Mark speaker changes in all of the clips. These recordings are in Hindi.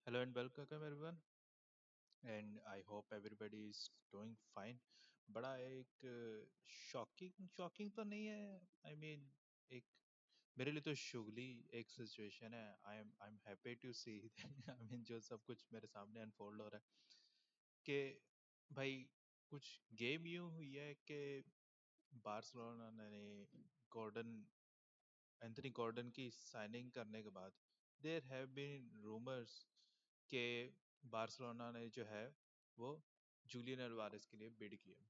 Speaker 1: Hello and welcome everyone, and I hope everybody is doing fine. बड़ा एक शॉकिंग शॉकिंग तो नहीं है, मीन एक मेरे लिए तो शुगली एक सिचुएशन है। आई एम हैप्पी टू सी जो सब कुछ मेरे सामने अनफोल्ड हो रहा है कि भाई कुछ गेम यूं हुई है कि बार्सिलोना ने गॉर्डन एंथनी गॉर्डन की साइनिंग करने के बाद देयर हैव बीन रूमर्स के बार्सिलोना ने जो है वो जूलियन अल्वारेस के लिए बिड किया।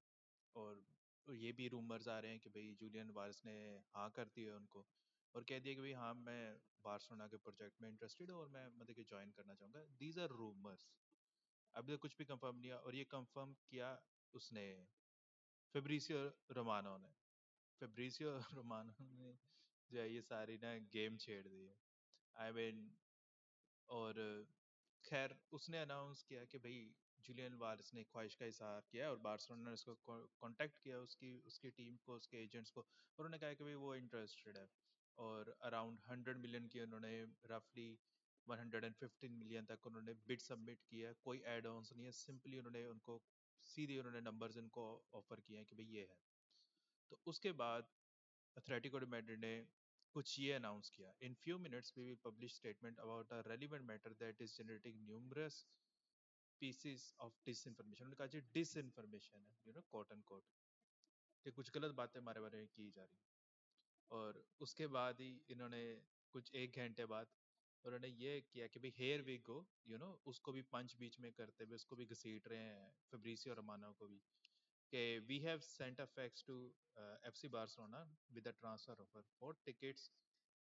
Speaker 1: और ये भी रूमर्स आ रहे हैं कि भाई जूलियन अल्वारेस ने हाँ कर दिया उनको और कह दिया कि भाई हाँ, मैं बार्सिलोना के प्रोजेक्ट में इंटरेस्टेड हूँ और मैं मतलब कि ज्वाइन करना चाहूँगा। दीज आर रूमर्स, अभी तक कुछ भी कंफर्म नहीं है। और ये कंफर्म किया उसने फेब्रिसियो रोमानो ने। फेब्रिसियो रोमानो ने जो है ये सारी ना गेम छेड़ दी है। आई मीन और खैर उसने अनाउंस किया कि भाई जूलियन वारिस ने ख्वाहिश का इजहार किया और बार्सिलोना ने उसको कांटेक्ट किया, उसकी उसकी टीम को, उसके एजेंट्स को, और उन्होंने कहा कि भाई वो इंटरेस्टेड है। और अराउंड 100 मिलियन की उन्होंने रफली 115 मिलियन तक उन्होंने बिड सबमिट किया। कोई एड ऑन्स नहीं है, सिंपली उन्होंने उनको सीधे उन्होंने नंबर्स इनको ऑफर किए हैं कि भाई ये है। तो उसके बाद एथलेटिको de Madrid ने कुछ ये अनाउंस किया, in few minutes we will publish statement about a relevant matter that is generating numerous pieces of disinformation. उन्होंने कहा जी डिसइंफॉर्मेशन है, कोट एंड कोट, कि कुछ गलत बातें हमारे बारे में की जा रही। और उसके बाद ही इन्होंने कुछ एक घंटे बाद उन्होंने ये किया कि भाई हेयर वी गो, उसको भी पंच बीच में करते हुए उसको भी घसीट रहे हैं, फेब्रिसियो रोमानो को भी, Okay, we have sent a fax to FC Barcelona with a transfer offer for tickets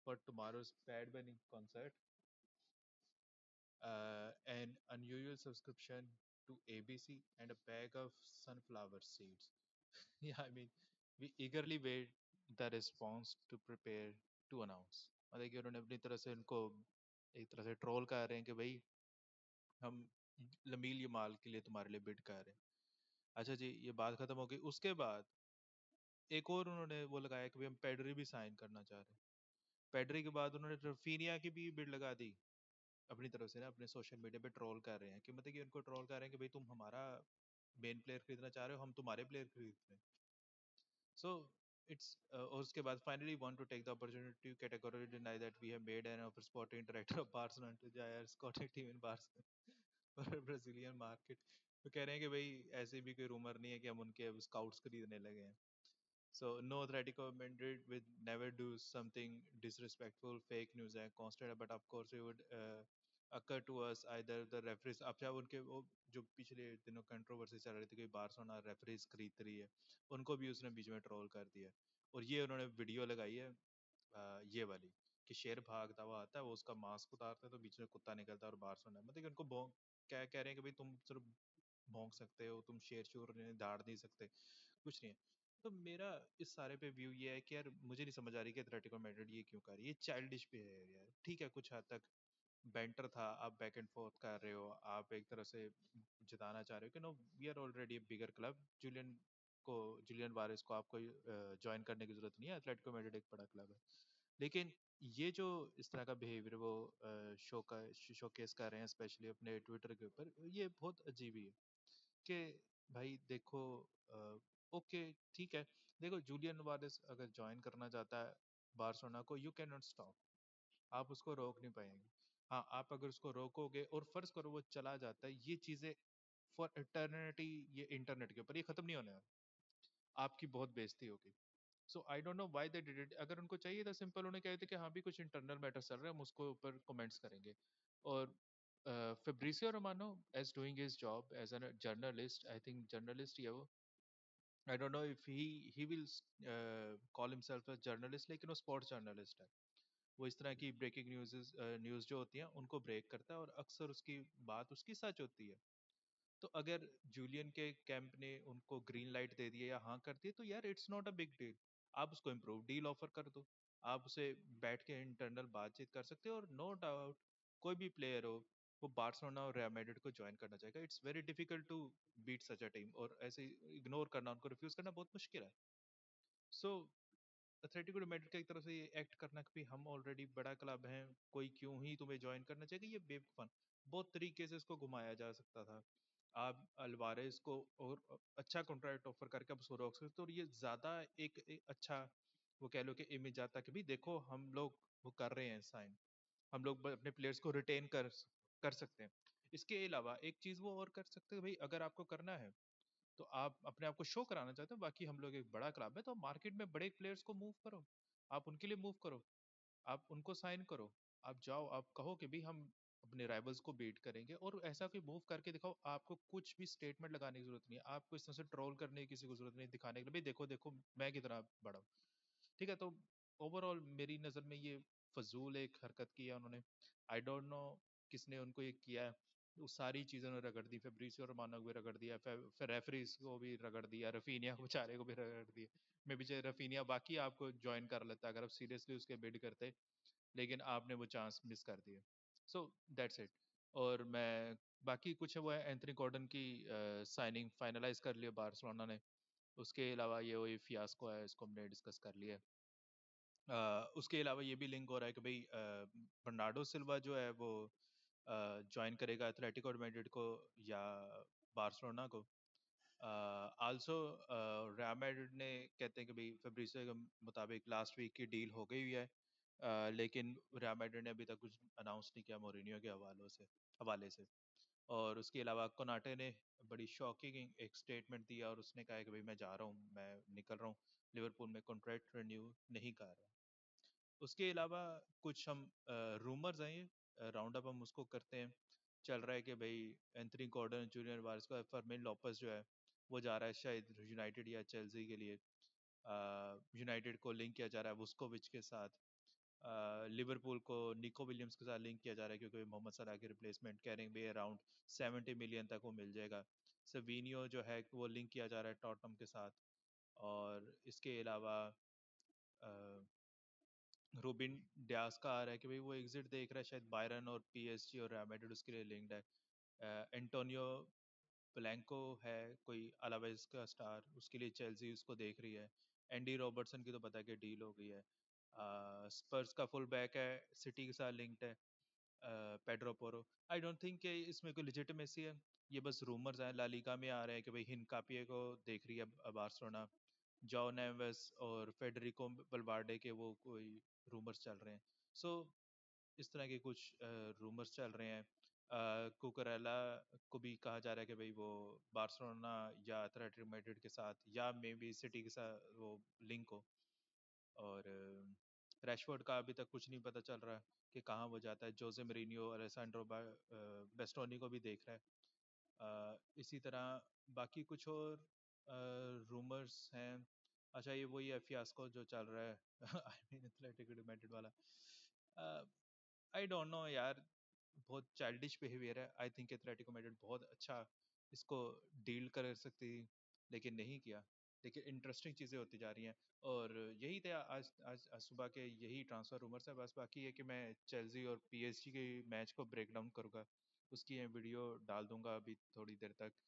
Speaker 1: for tomorrow's Bad Bunny concert, an unusual subscription to ABC, and a bag of sunflower seeds. Yeah, we eagerly wait the response to prepare to announce. मतलब कि उन्होंने अपनी तरह से उनको एक तरह से ट्रोल कर रहे हैं कि भाई हम लमील यमाल के लिए तुम्हारे लिए बिड कर रहे हैं। अच्छा जी, ये बात खत्म हो गई। उसके बाद एक और उन्होंने वो लगाया कि भाई हम पेडरी भी साइन करना चाह रहे हैं। पेडरी के बाद उन्होंने रफीनिया की भी बिड लगा दी अपनी तरफ से ना, अपने सोशल मीडिया पे ट्रोल कर रहे हैं कि मतलब कि उनको ट्रोल कर रहे हैं कि भाई तुम हमारा मेन प्लेयर खरीदना चाह रहे हो, हम तुम्हारे प्लेयर खरीद रहे हैं। सो इट्स और उसके बाद finally want to take the opportunity to categorically deny that we have made an offer sporting director of Barcelona to Jair Scottish team in Barcelona for Brazilian market. तो कह रहे हैं कि भाई ऐसे भी कोई रूमर नहीं है कि हम उनके स्काउट्स खरीदने लगे हैं। So no Atletico Madrid would never do something disrespectful, fake news है constant, but of course it would occur to us either the referees। अब चाहे उनके वो जो पिछले दिनों कंट्रोवर्सी चल रही थी कि बार्सिलोना रेफरीज खरीद रही है, उनको भी उसने बीच में ट्रोल कर दिया। और ये उन्होंने वीडियो लगाई है ये वाली कि शेर भागता हुआ आता है, वो उसका मास्क उतारता है तो बीच में कुत्ता निकलता है और बार्सिलोना मतलब कि उनको क्या कह रहे हैं कि भाई तुम सिर्फ भौंक सकते हो, तुम शेर शूर दाड़ नहीं सकते, कुछ नहीं है। तो मेरा इस सारे पे व्यू ये है कि यार मुझे नहीं समझ आ रही कि एथलेटिको मैड्रिड ये क्यों कर रही है। ये चाइल्डिश बिहेवियर है, ठीक है, कुछ हद तक बैंटर था, आप बैक एंड फोर्थ कर रहे हो, आप एक तरह से जिताना चाह रहे हो कि no we are already bigger club. Julian Waris को आपको ज्वाइन करने की जरूरत नहीं है, एथलेटिको मैड्रिड एक बड़ा क्लब है। लेकिन ये जो इस तरह का बिहेवियर वो शोकेस कर रहे हैं स्पेशली अपने ट्विटर के ऊपर, ये बहुत अजीब ही है कि भाई देखो ओके ठीक है, देखो जूलियन वारिस अगर ज्वाइन करना चाहता है बार्सिलोना को, यू कैन नॉट स्टॉप, आप उसको रोक नहीं पाएंगे। हाँ, आप अगर उसको रोकोगे और फर्ज करो वो चला जाता है, ये चीजें फॉर इटर्निटी ये इंटरनेट के ऊपर ये खत्म नहीं होने वाला, आपकी बहुत बेइज्जती होगी। So I don't know why they did it. अगर उनको चाहिए था सिंपल, उन्हें कहते कि हाँ भी कुछ इंटरनल मैटर चल रहे हैं, हम उसको ऊपर कमेंट्स करेंगे। और Fabrizio Romano as doing his job as a journalist, I think journalist ही है वो। I don't know if he will call himself a journalist, लेकिन वो स्पोर्ट्स जर्नलिस्ट है। वो इस तरह की ब्रेकिंग न्यूज़ जो होती हैं उनको ब्रेक करता है और अक्सर उसकी बात उसकी सच होती है। तो अगर जूलियन के कैंप ने उनको ग्रीन लाइट दे दी है या हाँ कर दी है, तो यार it's not a big deal. आप उसको इम्प्रूव डील ऑफर कर दो, आप उसे बैठ के इंटरनल बातचीत कर सकते हो। और नो डाउट कोई भी प्लेयर हो वो बार्सिलोना और रियल मैड्रिड को ज्वाइन करना चाहेगा। It's very difficult to beat such a team, और ऐसे इग्नोर करना, उनको रिफ्यूज करना बहुत मुश्किल है। सो एथलेटिको de मैड्रिड की एक तरफ से ये एक्ट करना कि भाई हम ऑलरेडी बड़ा क्लब हैं, कोई क्यों ही तुम्हें ज्वाइन करना चाहिए, ये बेवकूफान। बहुत तरीके से इसको घुमाया जा सकता था। आप अल्वारेज को और अच्छा कॉन्ट्रैक्ट ऑफर करके आप उसको रोक सकते हो, और ये ज्यादा एक अच्छा वो कह लो कि इमेज आता कि भाई देखो हम लोग वो कर रहे हैं साइन, हम लोग अपने प्लेयर्स को रिटेन कर सकते हैं। इसके अलावा एक चीज वो और कर सकते हैं भाई, अगर आपको करना है तो आप अपने आप को शो कराना चाहते हो, बाकी हम लोग एक बड़ा क्लब है, तो मार्केट में बड़े प्लेयर्स को मूव करो, आप उनके लिए मूव करो, आप उनको साइन करो, आप जाओ आप कहो कि भाई हम अपने राइवल्स को बीट करेंगे, और ऐसा कोई मूव करके दिखाओ। आपको कुछ भी स्टेटमेंट लगाने की जरूरत नहीं है, आपको इस तरह से ट्रोल करने की किसी को जरूरत नहीं, दिखाने के लिए भाई देखो देखो मैं कितना बड़ा हूँ। ठीक है, तो ओवरऑल मेरी नज़र में ये फजूल एक हरकत की है उन्होंने। आई डोंट नो किसने उनको ये किया है, वो सारी चीज़ों ने रगड़ दी, फेब्रिसियो रोमानो को भी रगड़ दिया, फिर रेफरीज को भी रगड़ दिया, रफीनिया को बेचारे को भी रगड़ दिया। मैं भी रफीनिया बाकी आपको ज्वाइन कर लेता अगर आप सीरियसली उसके बिड करते, लेकिन आपने वो चांस मिस कर दिया। सो दैट्स इट। और मैं बाकी कुछ है वो है, एंथनी गॉर्डन की साइनिंग फाइनलाइज कर लिया बार्सिलोना ने। उसके अलावा ये वही फियास्को है, इसको हमने डिस्कस कर लिया। उसके अलावा ये भी लिंक हो रहा है कि भाई बर्नार्डो सिल्वा जो है वो ज्वाइन करेगा एथलेटिको मैड्रिड को या बार्सिलोना को। आल्सो रियल मैड्रिड ने कहते हैं कि भाई फेब्रिसियो के मुताबिक लास्ट वीक की डील हो गई हुई है, लेकिन रियल मैड्रिड ने अभी तक कुछ अनाउंस नहीं किया मोरिनियो के हवाले से। और उसके अलावा कोनाटे ने बड़ी शॉकिंग एक स्टेटमेंट दिया, और उसने कहा है कि भाई मैं जा रहा हूँ, मैं निकल रहा हूँ, लिवरपूल में कॉन्ट्रैक्ट रिन्यू नहीं कर रहा। उसके अलावा कुछ हम रूमर्स हैं, राउंड अप हम उसको करते हैं। चल रहा है कि भाई एंथनी गॉर्डन जूनियर वारिस का फर्मिन लोपेस जो है वो जा रहा है शायद यूनाइटेड या चेल्सी के लिए। यूनाइटेड को लिंक किया जा रहा है वुस्कोविच के साथ। लिवरपूल को निको विलियम्स के साथ लिंक किया जा रहा है, क्योंकि मोहम्मद सलाह की रिप्लेसमेंट कह रहे हैं भाई अराउंड 70 मिलियन तक वो मिल जाएगा। सवीनियो जो है वो लिंक किया जा रहा है टॉटनम के साथ। और इसके अलावा रूबिन डियास का आ रहा है कि भाई वो एग्जिट देख रहा है शायद बायरन और पीएसजी और रियल मैड्रिड उसके लिए लिंक्ड है। एंटोनियो ब्लैंको है कोई अलावेज का स्टार, उसके लिए चेल्सी उसको देख रही है। एंडी रॉबर्टसन की तो पता है कि डील हो गई है। स्पर्स का फुल बैक है, सिटी के साथ लिंक्ड है, Pedro Porro. I don't think कि इसमें कोई लेजिटिमेसी है, ये बस रूमर्स हैं। ला लीगा में आ रहे हैं कि भाई हिनकापिए को देख रही है बार्सिलोना। जाओ नेवेस और फेडरिको बल्बार्डे के वो कोई रूमर्स चल रहे हैं। सो इस तरह के कुछ रूमर्स चल रहे हैं। कुकरेला को भी कहा जा रहा है कि भाई वो बार्सिलोना या एथलेटिको मैड्रिड के साथ या मे बी सिटी के साथ वो लिंक हो। और रैशफोर्ड का अभी तक कुछ नहीं पता चल रहा कि कहाँ वो जाता है। जोसे मरीनियो अलेसैंड्रो बेस्टोनी को भी देख रहा है। इसी तरह बाकी कुछ और रूमर्स हैं। अच्छा ये वही है फियास्को जो चल रहा है आई मीन एथलेटिको यूनाइटेड वाला। आई डोंट नो यार, बहुत चाइल्डिश बिहेवियर है। आई थिंक एथलेटिको मैड्रिड बहुत अच्छा इसको डील कर सकती थी, लेकिन नहीं किया। लेकिन इंटरेस्टिंग चीज़ें होती जा रही हैं। और यही थे आज सुबह के यही ट्रांसफ़र रूमर्स है। बस बाकी है कि मैं चेल्सी और पीएसजी के मैच को ब्रेक डाउन करूँगा, उसकी वीडियो डाल दूंगा अभी थोड़ी देर तक।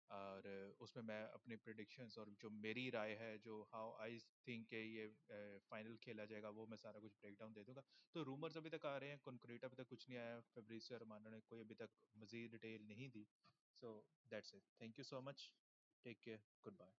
Speaker 1: और उसमें मैं अपने प्रिडिक्शंस और जो मेरी राय है, जो हाउ आई थिंक के ये फाइनल खेला जाएगा, वो मैं सारा कुछ ब्रेक डाउन दे दूंगा। तो रूमर्स अभी तक आ रहे हैं, कॉन्क्रीट अभी तक कुछ नहीं आया, फेब्रिसियो रोमानो ने कोई अभी तक मजीद डिटेल नहीं दी। So that's it, thank you so much, take care, good bye.